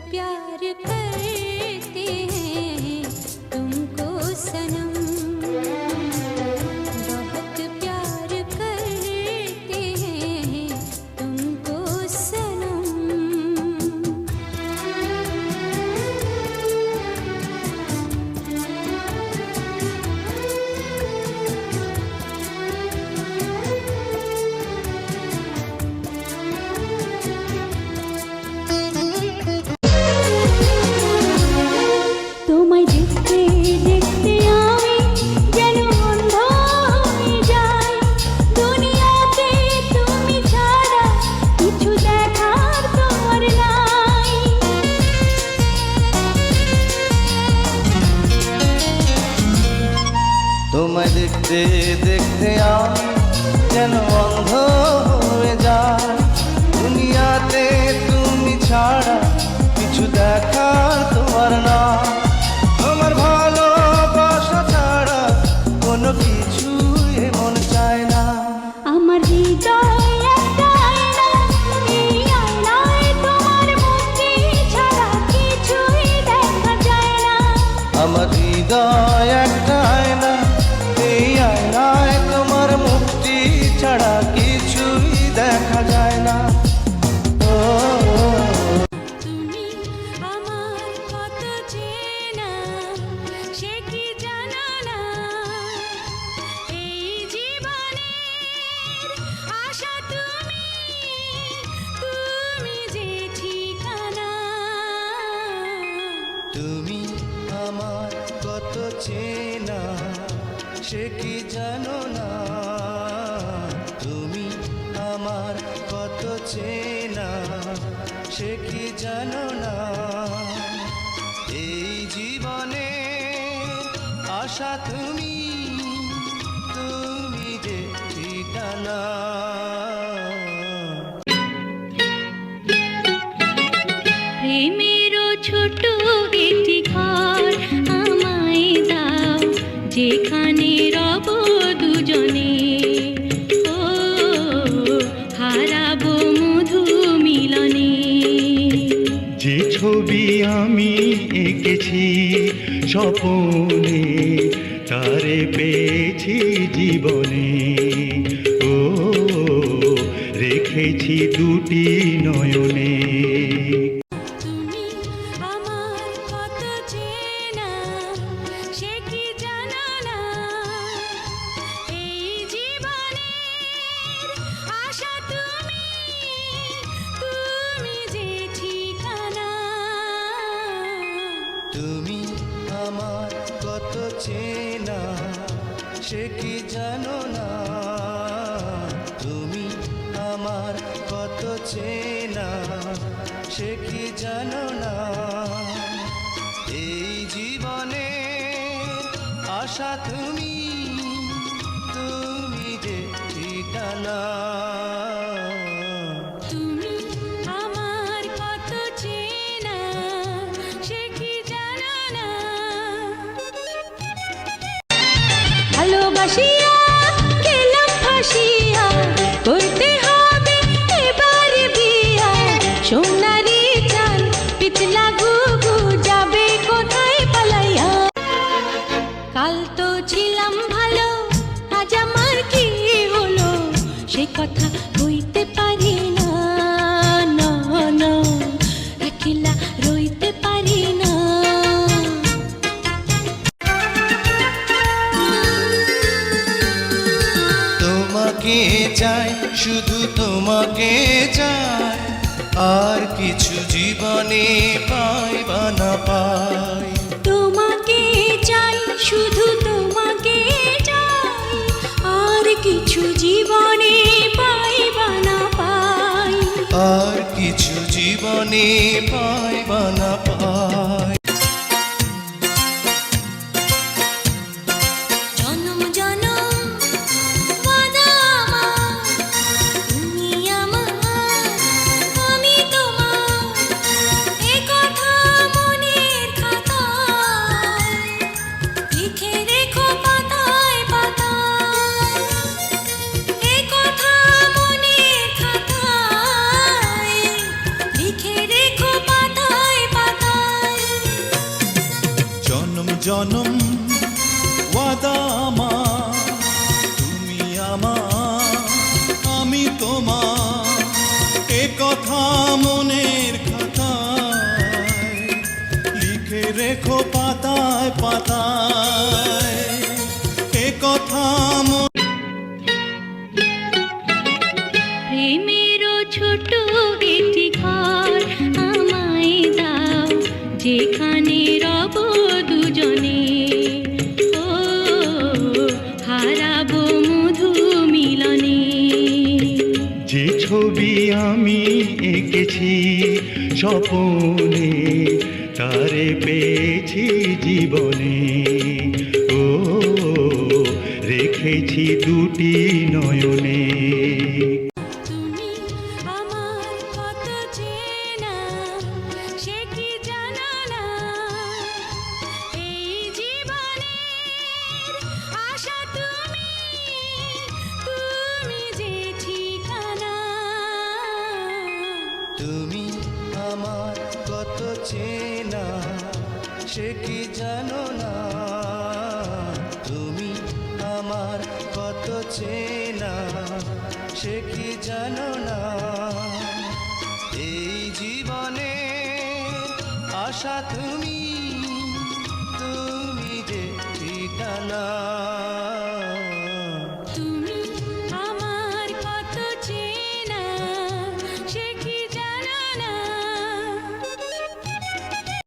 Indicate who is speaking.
Speaker 1: प्यार करते हैं तुमको सनम, बहुत प्यार करते हैं तुमको सनम।
Speaker 2: তোমায় দেখতে দেখতে আমি যেন অন্ধ হয়ে যাই, দুনিয়াতে তুমি ছাড়া কিছু দেখার তোমার না। তোমার ভালোবাসা ছাড়া কোনো কিছু মন চায় না।
Speaker 1: আমার হৃদয় একটা আয়না, এই আয়নায় তোমার মুক্তি ছাড়া কিছুই দেখা যায় না।
Speaker 2: আমার হৃদয় একটা আয়না, এই আয়নায় তোমার মুক্তি ছাড়া কিছুই দেখা যায় না।
Speaker 1: তুমি আমার কত চেনা সে কি জানো না, এই জীবনের আশা তুমি, তুমি যে ঠিকানা।
Speaker 2: তুমি আমার কত চেনা সে কি জানো না, তুমি আমার কত চেনা সে কি জানো না, এই জীবনে আশা তুমি, তুমি যে ঠিকানা।
Speaker 1: প্রেমেরও ছোট একটি ঘর আমায় দাও, যেখানে রব দুজনে, ও হারাবো মধু মিলনে।
Speaker 3: যে ছবি আমি এঁকেছি স্বপনে, তারে পেয়েছি জীবনে, ও রেখেছি দুটি নয়নে।
Speaker 1: তুমি আমার কত চেনা সে কি জানো না, এই জীবনের আশা তুমি, তুমি যে ঠিকানা।
Speaker 2: তুমি আমার কত চেনা সে কি জানো না, তুমি আমার কত চেনা সে কি জানো না, এই জীবনে আশা তুমি, তুমি যে ঠিকানা।
Speaker 1: তুমি আমার কত চেনা সে কি জানো না। ভালোবাসিয়া গেলাম ফাঁসিয়া, করতে হবে এবার বিয়া। সোনারি চাল পিতলা ঘুঘু যাবে কোথায় পালাইয়া। কাল তো ছিলাম ভালো, আজ আমার কি হলো সে কথা কইতে পারি না, না না একলা রইতে পারি না।
Speaker 2: তোমাকে চাই, শুধু তোমাকে চাই, আর কিছু জীবনে পাই বা না পাই।
Speaker 1: তোমাকে চাই, শুধু তোমাকে চাই, আর কিছু জীবনে পাই বা না পাই।
Speaker 2: আর কিছু জীবনে পাই বা না পাই।
Speaker 1: জনম জনম ওয়াদা আমার, তুমি আমার, আমি তোমার, এ কথা মনের খাতায় লিখে রেখো পাতায় পাতায়। এ কথা মনের খাতায় লিখে রেখো পাতায়
Speaker 4: তোমার, এ কথা মনের খাতায় লিখে রেখো পাতায় পাতায়, এ কথা
Speaker 1: প্রেমেরও ছোট একটি ঘর আমায় দাও, যেখানে রব দুজনে, ও হারাবো মধু মিলনে।
Speaker 3: যে ছবি আমি এঁকেছি স্বপনে, তারে পেয়েছি জীবনে। ও রেখেছি দুটি নয়নে।
Speaker 1: তুমি আমার কত চেনা, সে কি জানো না, এই জীবনের আশা তুমি, তুমি যে ঠিকানা।
Speaker 2: তুমি আমার কত চেনা, সে কি জানো না, তুমি আমার কত চেনা, সে কি জানো না, এই জীবনে আশা তুমি, তুমি যে ঠিকানা।